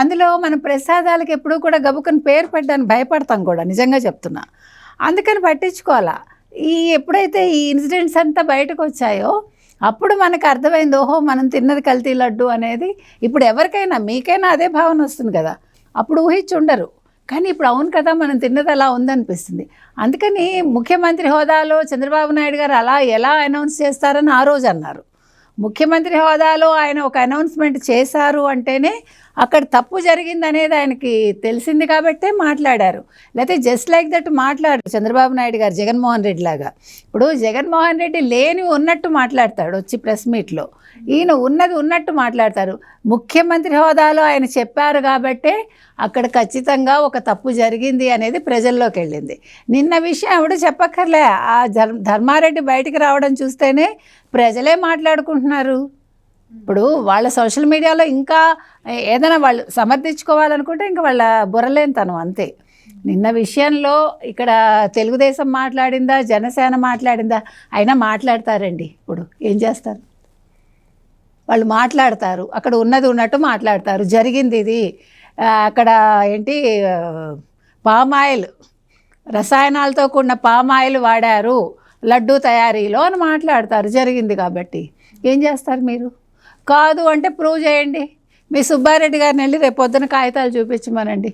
అందులో మన ప్రసాదాలకు ఎప్పుడూ కూడా గబుకని పేరు పెట్టడానికి భయపడతాం కూడా, నిజంగా చెప్తున్నా. అందుకని పట్టించుకోవాలా. ఎప్పుడైతే ఈ ఇన్సిడెంట్స్ అంతా బయటకు వచ్చాయో అప్పుడు మనకు అర్థమైంది, ఓహో మనం తిన్నది కల్తీ లడ్డు అనేది. ఇప్పుడు ఎవరికైనా మీకైనా అదే భావన వస్తుంది కదా, అప్పుడు ఊహించి ఉండరు. కానీ ఇప్పుడు అవును కదా మనం తిన్నది అలా ఉందనిపిస్తుంది. అందుకని ముఖ్యమంత్రి హోదాలో చంద్రబాబు నాయుడు గారు అలా ఎలా అనౌన్స్ చేస్తారని ఆ రోజు అన్నారు. ముఖ్యమంత్రి హోదాలో ఆయన ఒక అనౌన్స్మెంట్ చేశారు అంటేనే అక్కడ తప్పు జరిగింది అనేది ఆయనకి తెలిసింది కాబట్టే మాట్లాడారు. లేకపోతే జస్ట్ లైక్ దట్ మాట్లాడారు చంద్రబాబు నాయుడు గారు జగన్మోహన్ రెడ్డి లాగా. ఇప్పుడు జగన్మోహన్ రెడ్డి లేని ఉన్నట్టు మాట్లాడతాడు వచ్చి ప్రెస్ మీట్లో, ఈయన ఉన్నది ఉన్నట్టు మాట్లాడతారు. ముఖ్యమంత్రి హోదాలో ఆయన చెప్పారు కాబట్టే అక్కడ ఖచ్చితంగా ఒక తప్పు జరిగింది అనేది ప్రజల్లోకి వెళ్ళింది. నిన్న విషయం ఎవడు చెప్పక్కర్లే, ఆ ధర్మారెడ్డి బయటికి రావడం చూస్తేనే ప్రజలే మాట్లాడుకుంటున్నారు. ఇప్పుడు వాళ్ళ సోషల్ మీడియాలో ఇంకా ఏదైనా వాళ్ళు సమర్థించుకోవాలనుకుంటే ఇంకా వాళ్ళ బుర్రలేనితనం అంతే. నిన్న విషయంలో ఇక్కడ తెలుగుదేశం మాట్లాడిందా, జనసేన మాట్లాడిందా, అయినా మాట్లాడతారండి. ఇప్పుడు ఏం చేస్తారు, వాళ్ళు మాట్లాడతారు, అక్కడ ఉన్నది ఉన్నట్టు మాట్లాడతారు. జరిగింది ఇది, అక్కడ ఏంటి పామాయిల్, రసాయనాలతో కూడిన పామాయిల్ వాడారు లడ్డూ తయారీలో అని మాట్లాడతారు. జరిగింది కాబట్టి ఏం చేస్తారు మీరు? కాదు అంటే ప్రూవ్ చేయండి. మీ సుబ్బారెడ్డి గారిని వెళ్ళి రేపు పొద్దున కాగితాలు చూపించమనండి.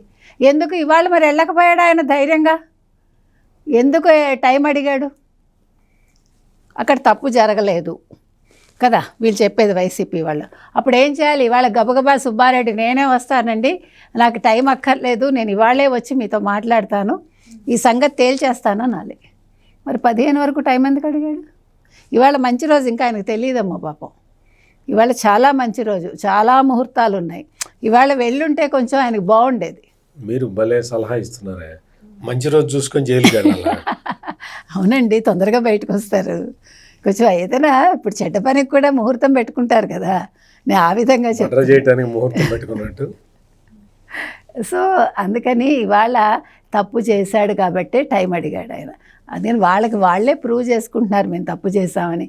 ఎందుకు ఇవాళ మరి వెళ్ళకపోయాడు ఆయన ధైర్యంగా? ఎందుకు టైం అడిగాడు? అక్కడ తప్పు జరగలేదు కదా వీళ్ళు చెప్పేది వైసీపీ వాళ్ళు. అప్పుడు ఏం చేయాలి? ఇవాళ గబగబా సుబ్బారెడ్డి నేనే వస్తానండి, నాకు టైం అక్కర్లేదు, నేను ఇవాళే వచ్చి మీతో మాట్లాడతాను, ఈ సంగతి తేల్చేస్తాను అనాలి. మరి 15 వరకు టైం ఎందుకు అడిగాడు? ఇవాళ మంచి రోజు, ఇంకా ఆయనకు తెలియదమ్మా పాపం. ఇవాళ చాలా మంచి రోజు, చాలా ముహూర్తాలు ఉన్నాయి. ఇవాళ వెళ్ళుంటే కొంచెం ఆయనకు బాగుండేది. మీరు భలే సలహా ఇస్తున్నారే, మంచి రోజు చూసుకొని జైలుకి వెళ్ళాలి. అవునండి, తొందరగా బయటకు వస్తారు. కొంచెం ఏదైనా ఇప్పుడు చెడ్డ పనికి కూడా ముహూర్తం పెట్టుకుంటారు కదా, నేను ఆ విధంగా చేయడానికి ముహూర్తం పెట్టుకున్నట్టు. సో అందుకని ఇవాళ తప్పు చేశాడు కాబట్టే టైం అడిగాడు ఆయన. అందుకని వాళ్ళకి వాళ్ళే ప్రూవ్ చేసుకుంటున్నారు మేము తప్పు చేశామని.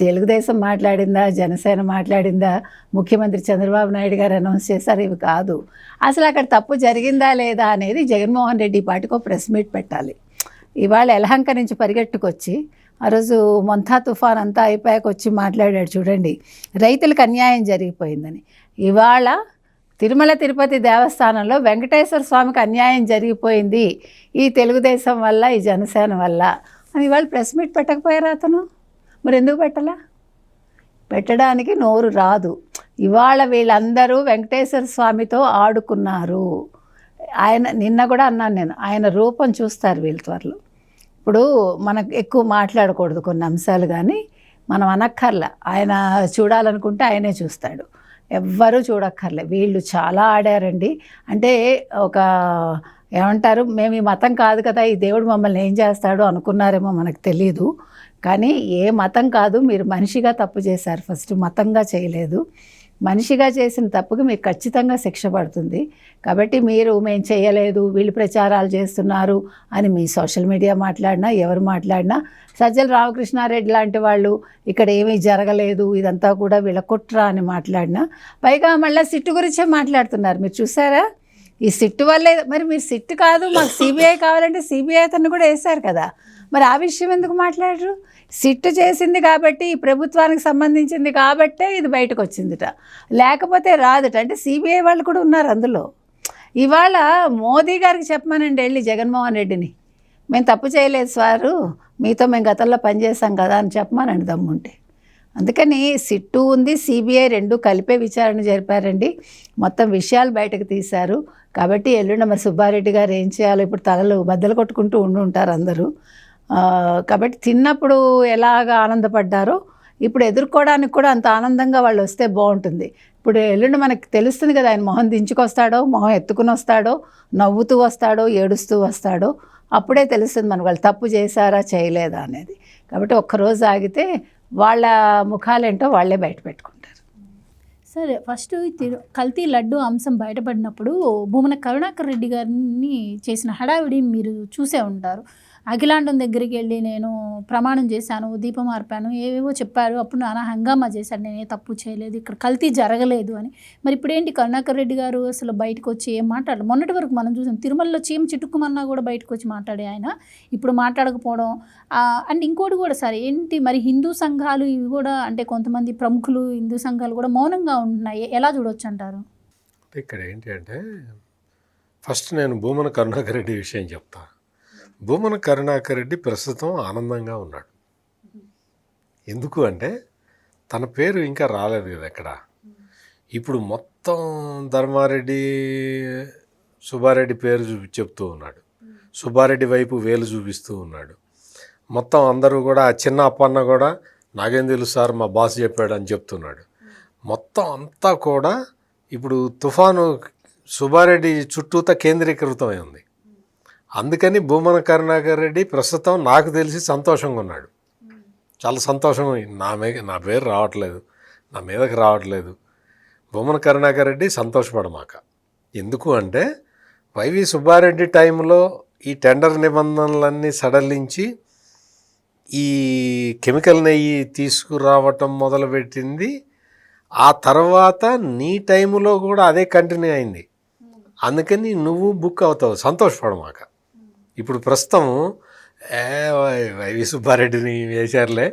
తెలుగుదేశం మాట్లాడిందా, జనసేన మాట్లాడిందా, ముఖ్యమంత్రి చంద్రబాబు నాయుడు గారు అనౌన్స్ చేశారు, ఇవి కాదు. అసలు అక్కడ తప్పు జరిగిందా లేదా అనేది జగన్మోహన్ రెడ్డి పాటికి ప్రెస్ మీట్ పెట్టాలి. ఇవాళ యలహంక నుంచి పరిగెట్టుకొచ్చి ఆ రోజు మొంతా తుఫాన్ అంతా అయిపోయాక వచ్చి మాట్లాడాడు చూడండి, రైతులకు అన్యాయం జరిగిపోయిందని. ఇవాళ తిరుమల తిరుపతి దేవస్థానంలో వెంకటేశ్వర స్వామికి అన్యాయం జరిగిపోయింది ఈ తెలుగుదేశం వల్ల, ఈ జనసేన వల్ల అని ఇవాళ ప్రెస్ మీట్ పెట్టకపోయారా అతను? మరి ఎందుకు పెట్టలా? పెట్టడానికి నోరు రాదు. ఇవాళ వీళ్ళందరూ వెంకటేశ్వర స్వామితో ఆడుకున్నారు. ఆయన నిన్న కూడా అన్నాను నేను, ఆయన రూపం చూస్తారు వీళ్ళ త్వరలో. ఇప్పుడు మనకు ఎక్కువ మాట్లాడకూడదు కొన్ని అంశాలు, కానీ మనం అనక్కర్లే. ఆయన చూడాలనుకుంటే ఆయనే చూస్తాడు, ఎవ్వరూ చూడక్కర్లే. వీళ్ళు చాలా ఆడారండి. అంటే ఒక ఏమంటారు, మేము ఈ మతం కాదు కదా, ఈ దేవుడు మమ్మల్ని ఏం చేస్తాడో అనుకున్నారేమో మనకు తెలీదు. కానీ ఏ మతం కాదు, మీరు మనిషిగా తప్పు చేశారు. ఫస్ట్ మతంగా చేయలేదు, మనిషిగా చేసిన తప్పుకి మీకు ఖచ్చితంగా శిక్ష పడుతుంది. కాబట్టి మీరు మేము చేయలేదు, వీళ్ళు ప్రచారాలు చేస్తున్నారు అని మీ సోషల్ మీడియా మాట్లాడినా, ఎవరు మాట్లాడినా, సజ్జల రామకృష్ణారెడ్డి లాంటి వాళ్ళు ఇక్కడ ఏమీ జరగలేదు, ఇదంతా కూడా వీళ్ళ కుట్ర అని మాట్లాడినా, పైగా మళ్ళీ సిట్టు గురించే మాట్లాడుతున్నారు. మీరు చూసారా? ఈ సిట్టు వల్లే. మరి మీరు సిట్టు కాదు, మాకు సిబిఐ కావాలంటే సిబిఐ అతను కూడా వేశారు కదా, మరి ఆ విషయం ఎందుకు మాట్లాడరు? సిట్టు చేసింది కాబట్టి, ఈ ప్రభుత్వానికి సంబంధించింది కాబట్టే ఇది బయటకు వచ్చిందిట, లేకపోతే రాదుట. అంటే సిబిఐ వాళ్ళు కూడా ఉన్నారు అందులో. ఇవాళ మోదీ గారికి చెప్పమనండి వెళ్ళి జగన్మోహన్ రెడ్డిని, మేము తప్పు చేయలేదు సారు, మీతో మేము గతంలో పనిచేసాం కదా అని చెప్పమానండి దమ్ముంటే. అందుకని సిట్టు ఉంది, సిబిఐ రెండు కలిపే విచారణ జరిపారండి, మొత్తం విషయాలు బయటకు తీశారు. కాబట్టి ఎల్లుండి మరి సుబ్బారెడ్డి గారు ఏం చేయాలో ఇప్పుడు తలలు బద్దలు కొట్టుకుంటూ ఉంటారు అందరూ. కాబట్టి తిన్నప్పుడు ఎలాగ ఆనందపడ్డారో ఇప్పుడు ఎదుర్కోవడానికి కూడా అంత ఆనందంగా వాళ్ళు వస్తే బాగుంటుంది. ఇప్పుడు ఎల్లుండి మనకి తెలుస్తుంది కదా, ఆయన మొహం దించుకొస్తాడో, మొహం ఎత్తుకుని వస్తాడో, నవ్వుతూ వస్తాడో, ఏడుస్తూ వస్తాడో, అప్పుడే తెలుస్తుంది మనకు వాళ్ళు తప్పు చేశారా చేయలేదా అనేది. కాబట్టి ఒక్కరోజు ఆగితే వాళ్ళ ముఖాలేంటో వాళ్ళే బయట పెట్టుకుంటారు. సరే, ఫస్ట్ కల్తీ లడ్డు అంశం బయటపడినప్పుడు భూమన కరుణాకర్ రెడ్డి గారిని చేసిన హడావిడి మీరు చూసే ఉంటారు. అఖిలాండం దగ్గరికి వెళ్ళి నేను ప్రమాణం చేశాను, దీపం ఆర్పాను, ఏవేవో చెప్పారు. అప్పుడు నానా హంగామా చేశాడు, నేనే తప్పు చేయలేదు, ఇక్కడ కల్తీ జరగలేదు అని. మరి ఇప్పుడేంటి కరుణాకర్ రెడ్డి గారు అసలు బయటకు వచ్చి ఏం మాట్లాడారు? మొన్నటి వరకు మనం చూసాం తిరుమలలో చీమ చిట్టుకుమన్నా కూడా బయటకు వచ్చి మాట్లాడే ఆయన ఇప్పుడు మాట్లాడకపోవడం. అండ్ ఇంకోటి కూడా సరే ఏంటి మరి హిందూ సంఘాలు ఇవి కూడా, అంటే కొంతమంది ప్రముఖులు హిందూ సంఘాలు కూడా మౌనంగా ఉంటున్నాయి, ఎలా చూడవచ్చు అంటారు? ఇక్కడ ఏంటి అంటే, ఫస్ట్ నేను భూమన కరుణాకర్ రెడ్డి విషయం చెప్తా. భూమన కరుణాకర్ రెడ్డి ప్రస్తుతం ఆనందంగా ఉన్నాడు. ఎందుకు అంటే తన పేరు ఇంకా రాలేదు కదా ఎక్కడ. ఇప్పుడు మొత్తం ధర్మారెడ్డి, సుబ్బారెడ్డి పేరు చెప్తూ ఉన్నాడు, సుబ్బారెడ్డి వైపు వేలు చూపిస్తూ ఉన్నాడు. మొత్తం అందరూ కూడా, చిన్న అప్పన్న కూడా నాకేం తెలుసు సార్ మా బాస్ చెప్పాడు అని చెప్తున్నాడు. మొత్తం అంతా కూడా ఇప్పుడు తుఫాను సుబ్బారెడ్డి చుట్టూతా కేంద్రీకృతమై ఉంది. అందుకని భూమన కరుణాకర్ రెడ్డి ప్రస్తుతం నాకు తెలిసి సంతోషంగా ఉన్నాడు, చాలా సంతోషంగా. నా పేరు రావట్లేదు, నా మీదకి రావట్లేదు. భూమన కరుణాకర్ రెడ్డి సంతోషపడమాక. ఎందుకు అంటే వైవి సుబ్బారెడ్డి టైంలో ఈ టెండర్ నిబంధనలన్నీ సడలించి ఈ కెమికల్ నెయ్యి తీసుకురావటం మొదలుపెట్టింది. ఆ తర్వాత నీ టైంలో కూడా అదే కంటిన్యూ అయింది. అందుకని నువ్వు బుక్ అవుతావు, సంతోషపడమాక. ఇప్పుడు ప్రస్తుతం వైవి సుబ్బారెడ్డిని వేశారులే,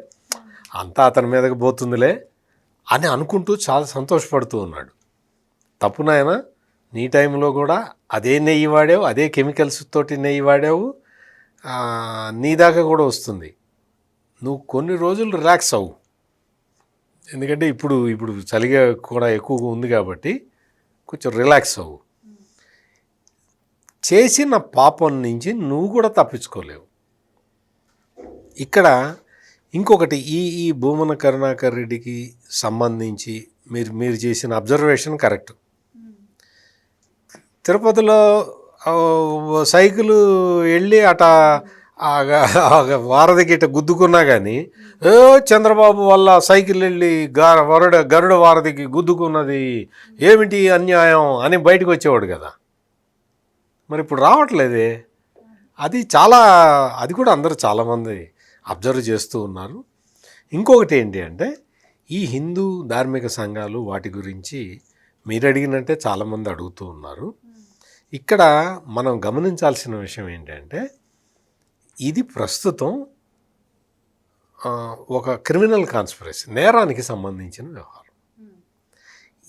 అంతా అతని మీదకి పోతుందిలే అని అనుకుంటూ చాలా సంతోషపడుతూ ఉన్నాడు. తప్పునాయన, నీ టైంలో కూడా అదే నెయ్యి వాడావు, అదే కెమికల్స్ తోటి నెయ్యి వాడావు, నీ దాకా కూడా వస్తుంది. నువ్వు కొన్ని రోజులు రిలాక్స్ అవ్వు. ఎందుకంటే ఇప్పుడు చలిగా కూడా ఎక్కువగా ఉంది కాబట్టి కొంచెం రిలాక్స్ అవ్వు. చేసిన పాపం నుంచి నువ్వు కూడా తప్పించుకోలేవు. ఇక్కడ ఇంకొకటి, ఈ భూమన కరుణాకర్ రెడ్డికి సంబంధించి మీరు చేసిన అబ్జర్వేషన్ కరెక్ట్. తిరుపతిలో సైకిల్ వెళ్ళి వారధికి ఇట గుద్దుకున్నా కానీ చంద్రబాబు వల్ల సైకిల్ వెళ్ళి గరుడ వారధికి గుద్దుకున్నది ఏమిటి అన్యాయం అని బయటకు వచ్చేవాడు కదా. మరి ఇప్పుడు రావట్లేదే. అది కూడా అందరూ చాలామంది అబ్జర్వ్ చేస్తూ ఉన్నారు. ఇంకొకటి ఏంటి అంటే ఈ హిందూ ధార్మిక సంఘాలు వాటి గురించి మీరు అడిగినట్టే చాలామంది అడుగుతూ ఉన్నారు. ఇక్కడ మనం గమనించాల్సిన విషయం ఏంటంటే ఇది ప్రస్తుతం ఒక క్రిమినల్ కాన్స్పిరసీ, నేరానికి సంబంధించిన వ్యవహారం.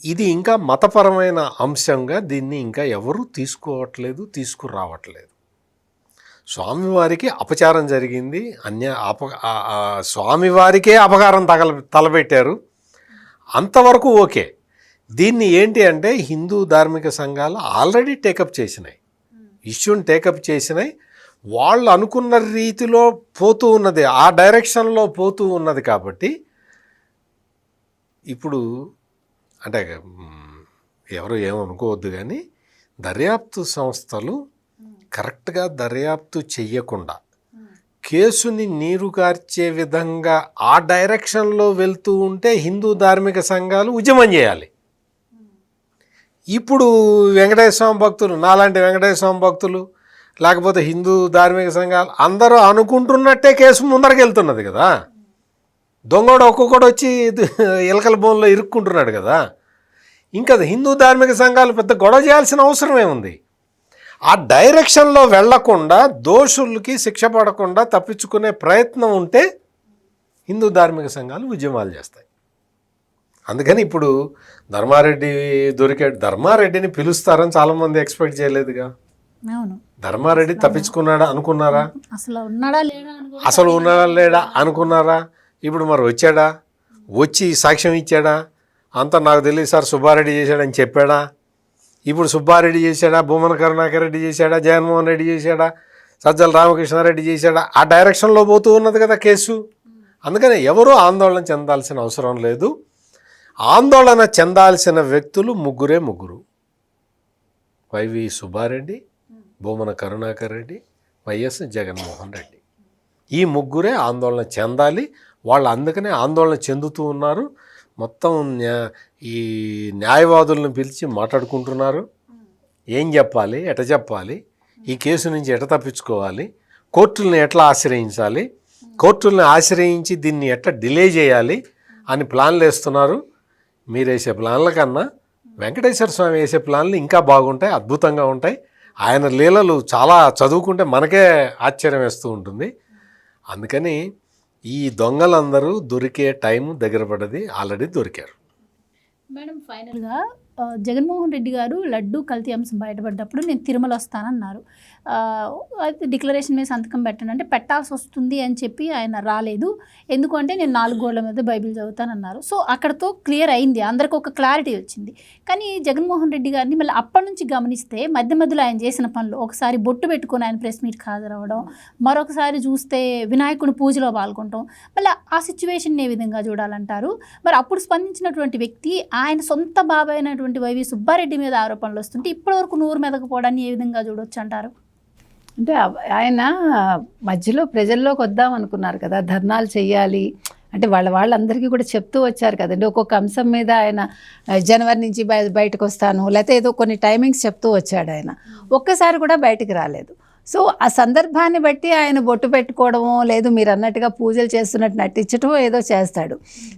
ఇది ఇంకా మతపరమైన అంశంగా దీన్ని ఇంకా ఎవరు తీసుకురావట్లేదు. స్వామివారికి అపచారం జరిగింది, స్వామివారికే అపకారం తలపెట్టారు, అంతవరకు ఓకే. దీన్ని ఏంటి అంటే హిందూ ధార్మిక సంఘాలు ఆల్రెడీ టేకప్ చేసినాయి, ఇష్యూని టేకప్ చేసినాయి. వాళ్ళు అనుకున్న రీతిలో పోతూ ఉన్నది, ఆ డైరెక్షన్లో పోతూ ఉన్నది. కాబట్టి ఇప్పుడు అంటే ఎవరు ఏమనుకోవద్దు కానీ దర్యాప్తు సంస్థలు కరెక్ట్గా దర్యాప్తు చెయ్యకుండా కేసుని నీరుగార్చే విధంగా ఆ డైరెక్షన్లో వెళ్తూ ఉంటే హిందూ ధార్మిక సంఘాలు ఉద్యమం చేయాలి. ఇప్పుడు వెంకటేశ్వర స్వామి భక్తులు, నాలాంటి వెంకటేశ్వర స్వామి భక్తులు, లేకపోతే హిందూ ధార్మిక సంఘాలు అందరూ అనుకుంటున్నట్టే కేసు ముందరికి వెళ్తున్నది కదా. దొంగోడు ఒక్కొక్కడు వచ్చి ఎలకల బోన్లో ఇరుక్కుంటున్నాడు కదా. ఇంకా హిందూ ధార్మిక సంఘాలు పెద్ద గొడవ చేయాల్సిన అవసరం ఏముంది? ఆ డైరెక్షన్లో వెళ్లకుండా దోషులకి శిక్ష పడకుండా తప్పించుకునే ప్రయత్నం ఉంటే హిందూ ధార్మిక సంఘాలు ఉద్యమాలు చేస్తాయి. అందుకని ఇప్పుడు ధర్మారెడ్డి దొరికాడు, ధర్మారెడ్డిని పిలుస్తారని చాలామంది ఎక్స్పెక్ట్ చేయలేదుగా. ధర్మారెడ్డి తప్పించుకున్నాడా అనుకున్నారా? అసలు ఉన్నాడా లేడా అనుకున్నారా? ఇప్పుడు మరి వచ్చాడా, వచ్చి సాక్ష్యం ఇచ్చాడా? అంతా నాకు తెలియదు సార్ సుబ్బారెడ్డి చేశాడని చెప్పాడా? ఇప్పుడు సుబ్బారెడ్డి చేశాడా, భూమన కరుణాకర్ రెడ్డి చేశాడా, జగన్మోహన్ రెడ్డి చేశాడా, సజ్జల రామకృష్ణారెడ్డి చేశాడా? ఆ డైరెక్షన్లో పోతూ ఉన్నది కదా కేసు. అందుకని ఎవరూ ఆందోళన చెందాల్సిన అవసరం లేదు. ఆందోళన చెందాల్సిన వ్యక్తులు ముగ్గురు: వైవి సుబ్బారెడ్డి, భూమన కరుణాకర్ రెడ్డి, వైఎస్ జగన్మోహన్ రెడ్డి. ఈ ముగ్గురే ఆందోళన చెందాలి. వాళ్ళు అందుకనే ఆందోళన చెందుతూ ఉన్నారు. మొత్తం ఈ న్యాయవాదులను పిలిచి మాట్లాడుకుంటున్నారు. ఏం చెప్పాలి, ఎట చెప్పాలి, ఈ కేసు నుంచి ఎట తప్పించుకోవాలి, కోర్టులను ఎట్లా ఆశ్రయించాలి, కోర్టులను ఆశ్రయించి దీన్ని ఎట్లా డిలే చేయాలి అని ప్లాన్లు వేస్తున్నారు. మీరు వేసే ప్లాన్ల కన్నా వెంకటేశ్వర స్వామి వేసే ప్లాన్లు ఇంకా బాగుంటాయి, అద్భుతంగా ఉంటాయి. ఆయన లీలలు చాలా చదువుకుంటే మనకే ఆశ్చర్యం వేస్తూ ఉంటుంది. అందుకని ఈ దొంగలందరూ దొరికే టైం దగ్గర పడ్డది, ఆల్రెడీ దొరికారు. మేడం, ఫైనల్గా జగన్మోహన్ రెడ్డి గారు లడ్డు కల్తీ అంశం బయటపడ్డప్పుడు నేను తిరుమల వస్తానన్నారు. అయితే డిక్లరేషన్ మీద సంతకం పెట్టండి అంటే పెట్టాల్సి వస్తుంది అని చెప్పి ఆయన రాలేదు. ఎందుకంటే నేను 4 గోడల మీద బైబిల్ చదువుతానన్నారు. సో అక్కడతో క్లియర్ అయింది, అందరికి ఒక క్లారిటీ వచ్చింది. కానీ జగన్మోహన్ రెడ్డి గారిని మళ్ళీ అప్పటి నుంచి గమనిస్తే మధ్యలో ఆయన చేసిన పనులు, ఒకసారి బొట్టు పెట్టుకొని ఆయన ప్రెస్ మీట్కి హాజరవ్వడం, మరొకసారి చూస్తే వినాయకుని పూజలో పాల్గొనడం, మళ్ళీ ఆ సిచ్యువేషన్ ఏ విధంగా చూడాలంటారు? మరి అప్పుడు స్పందించినటువంటి వ్యక్తి ఆయన సొంత బాబాయ్ అయినటువంటి వైవి సుబ్బారెడ్డి మీద ఆరోపణలు వస్తుంటే ఇప్పటివరకు నోరు మెదకపోవడాన్ని ఏ విధంగా చూడొచ్చు అంటారు? అంటే ఆయన మధ్యలో ప్రజల్లోకి వద్దాం అనుకున్నారు కదా, ధర్నాలు చెయ్యాలి అంటే వాళ్ళందరికీ కూడా చెప్తూ వచ్చారు కదండి. ఒక్కొక్క అంశం మీద ఆయన జనవరి నుంచి బయటకు వస్తాను, లేకపోతే ఏదో కొన్ని టైమింగ్స్ చెప్తూ వచ్చాడు. ఆయన ఒక్కసారి కూడా బయటికి రాలేదు. సో ఆ సందర్భాన్ని బట్టి ఆయన బొట్టు పెట్టుకోవడమో, లేదు మీరు అన్నట్టుగా పూజలు చేస్తున్నట్టు నటించటమో ఏదో చేస్తాడు.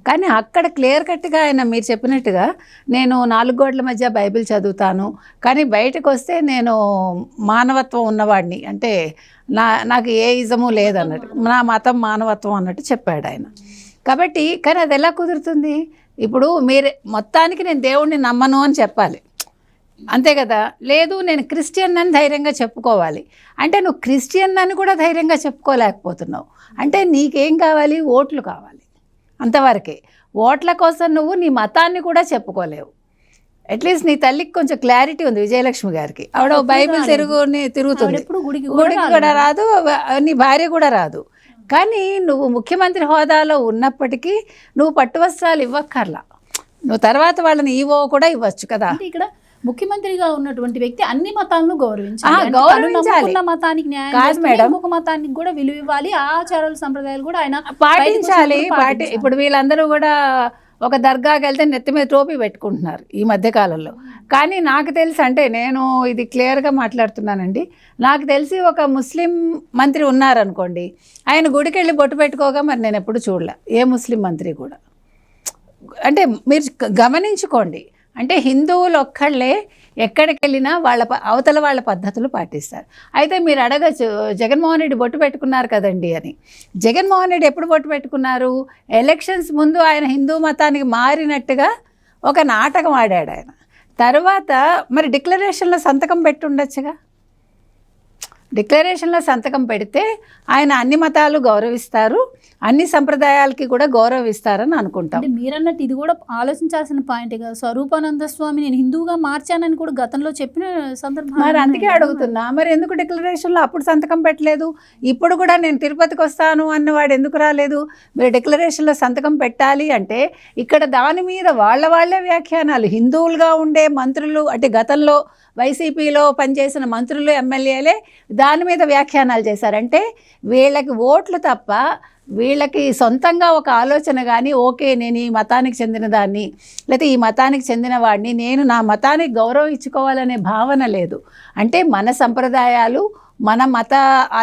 కానీ అక్కడ క్లియర్ కట్గా ఆయన మీరు చెప్పినట్టుగా నేను 4 గోడల మధ్య బైబిల్ చదువుతాను, కానీ బయటకు వస్తే నేను మానవత్వం ఉన్నవాడిని, అంటే నాకు ఏ ఇజము లేదన్నట్టు, నా మతం మానవత్వం అన్నట్టు చెప్పాడు ఆయన. కాబట్టి కానీ అది ఎలా కుదురుతుంది? ఇప్పుడు మీరు మొత్తానికి నేను దేవుణ్ణి నమ్మను అని చెప్పాలి, అంతే కదా. లేదు నేను క్రిస్టియన్ అని ధైర్యంగా చెప్పుకోవాలి అంటే నువ్వు క్రిస్టియన్ అని కూడా ధైర్యంగా చెప్పుకోలేకపోతున్నావు. అంటే నీకేం కావాలి? ఓట్లు కావాలి, అంతవరకే. ఓట్ల కోసం నువ్వు నీ మతాన్ని కూడా చెప్పుకోలేవు. అట్లీస్ట్ నీ తల్లికి కొంచెం క్లారిటీ ఉంది, విజయలక్ష్మి గారికి. ఆవిడ బైబిల్ తిరుగుతుంది, గుడికి కూడా రాదు, నీ భార్య కూడా రాదు. కానీ నువ్వు ముఖ్యమంత్రి హోదాలో ఉన్నప్పటికీ నువ్వు పట్టు వస్త్రాలు ఇవ్వక్కర్లా, నువ్వు తర్వాత వాళ్ళని ఈవో కూడా ఇవ్వచ్చు కదా. ఇక్కడ ముఖ్యమంత్రిగా ఉన్నటువంటి వ్యక్తి అన్ని మతాలను గౌరవించాలి, మతానికి న్యాయం, ఒక మతానికి కూడా విలువ ఇవ్వాలి, ఆచారాలు సంప్రదాయాలు కూడా ఆయన పాటించాలి. ఇప్పుడు వీళ్ళందరూ కూడా ఒక దర్గాకి వెళ్తే నెత్తి మీద టోపీ పెట్టుకుంటున్నారు ఈ మధ్యకాలంలో. కానీ నాకు తెలిసి, అంటే నేను ఇది క్లియర్గా మాట్లాడుతున్నానండి, నాకు తెలిసి ఒక ముస్లిం మంత్రి ఉన్నారనుకోండి, ఆయన గుడికి వెళ్ళి బొట్టు పెట్టుకోగా మరి నేను ఎప్పుడు చూడలే ఏ ముస్లిం మంత్రి కూడా. అంటే మీరు గమనించుకోండి, అంటే హిందువులు ఒక్కళ్ళే ఎక్కడికి వెళ్ళినా అవతల వాళ్ళ పద్ధతులు పాటిస్తారు. అయితే మీరు అడగచ్చు, జగన్మోహన్ రెడ్డి బొట్టు పెట్టుకున్నారు కదండి అని. జగన్మోహన్ రెడ్డి ఎప్పుడు బొట్టు పెట్టుకున్నారు? ఎలక్షన్స్ ముందు ఆయన హిందూ మతానికి మారినట్టుగా ఒక నాటకం ఆడాడు ఆయన. తర్వాత మరి డిక్లరేషన్లో సంతకం పెట్టి ఉండొచ్చుగా. డిక్లరేషన్లో సంతకం పెడితే ఆయన అన్ని మతాలు గౌరవిస్తారు, అన్ని సంప్రదాయాలకి కూడా గౌరవిస్తారని అనుకుంటాం. అంటే మీరన్నట్టు ఇది కూడా ఆలోచించాల్సిన పాయింట్ కదా. స్వరూపానంద స్వామి నేను హిందువుగా మార్చానని కూడా గతంలో చెప్పిన సందర్భం. మరి అందుకే అడుగుతున్నా, మరి ఎందుకు డిక్లరేషన్లో అప్పుడు సంతకం పెట్టలేదు? ఇప్పుడు కూడా నేను తిరుపతికి వస్తాను అన్నవాడు ఎందుకు రాలేదు? మీరు డిక్లరేషన్లో సంతకం పెట్టాలి అంటే ఇక్కడ దాని మీద వాళ్ళే వ్యాఖ్యానాలు. హిందువులుగా ఉండే మంత్రులు, అంటే గతంలో వైసీపీలో పనిచేసిన మంత్రులు, ఎమ్మెల్యేలే దాని మీద వ్యాఖ్యానాలు చేశారంటే వీళ్ళకి ఓట్లు తప్ప వీళ్ళకి సొంతంగా ఒక ఆలోచన కానీ, ఓకే నేను ఈ మతానికి చెందిన దాన్ని, లేకపోతే ఈ మతానికి చెందిన వాడిని, నేను నా మతానికి గౌరవం ఇచ్చుకోవాలనే భావన లేదు. అంటే మన సంప్రదాయాలు, మన మత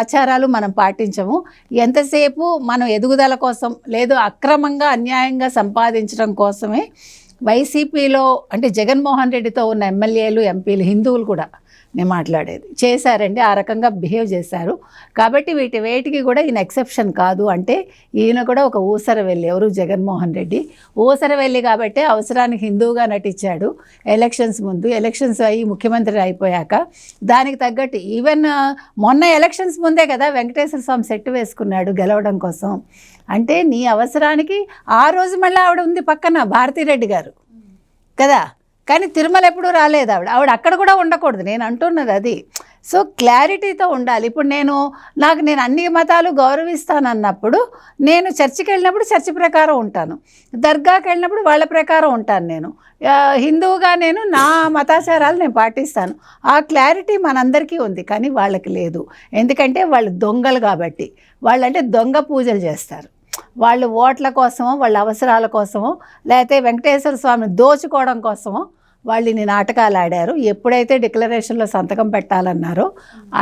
ఆచారాలు మనం పాటించము. ఎంతసేపు మనం ఎదుగుదల కోసం, లేదు అక్రమంగా అన్యాయంగా సంపాదించడం కోసమే వైసీపీలో, అంటే జగన్మోహన్ రెడ్డితో ఉన్న ఎమ్మెల్యేలు, ఎంపీలు, హిందువులు కూడా నేను మాట్లాడేది చేశారండి, ఆ రకంగా బిహేవ్ చేశారు. కాబట్టి వేటికి కూడా ఈయన ఎక్సెప్షన్ కాదు. అంటే ఈయన కూడా ఒక ఊసరవెల్లి. ఎవరు? జగన్మోహన్ రెడ్డి ఊసరవెల్లి. కాబట్టి అవసరానికి హిందువుగా నటించాడు ఎలక్షన్స్ ముందు. ఎలక్షన్స్ అయ్యి ముఖ్యమంత్రి అయిపోయాక దానికి తగ్గట్టు ఈవెన్ మొన్న ఎలక్షన్స్ ముందే కదా వెంకటేశ్వర స్వామి సెట్ వేసుకున్నాడు గెలవడం కోసం. అంటే నీ అవసరానికి ఆ రోజు మళ్ళీ ఆవిడ ఉంది పక్కన, భారతిరెడ్డి గారు కదా. కానీ తిరుమల ఎప్పుడూ రాలేదు ఆవిడ అక్కడ కూడా ఉండకూడదు, నేను అంటున్నది అది. సో క్లారిటీతో ఉండాలి. ఇప్పుడు నేను అన్ని మతాలు గౌరవిస్తానన్నప్పుడు నేను చర్చికి వెళ్ళినప్పుడు చర్చి ప్రకారం ఉంటాను, దర్గాకి వెళ్ళినప్పుడు వాళ్ళ ప్రకారం ఉంటాను. నేను హిందువుగా నేను నా మతాచారాలు నేను పాటిస్తాను. ఆ క్లారిటీ మనందరికీ ఉంది, కానీ వాళ్ళకి లేదు. ఎందుకంటే వాళ్ళు దొంగలు కాబట్టి. వాళ్ళంటే దొంగ పూజలు చేస్తారు. వాళ్ళు ఓట్ల కోసమో, వాళ్ళ అవసరాల కోసమో, లేకపోతే వెంకటేశ్వర స్వామిని దోచుకోవడం కోసమో వాళ్ళు ఇన్ని నాటకాలు ఆడారు. ఎప్పుడైతే డిక్లరేషన్లో సంతకం పెట్టాలన్నారో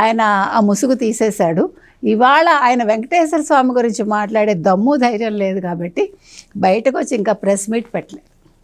ఆయన ఆ ముసుగు తీసేశాడు. ఇవాళ ఆయన వెంకటేశ్వర స్వామి గురించి మాట్లాడే దమ్ము ధైర్యం లేదు కాబట్టి బయటకు వచ్చి ఇంకా ప్రెస్ మీట్ పెట్టలేదు.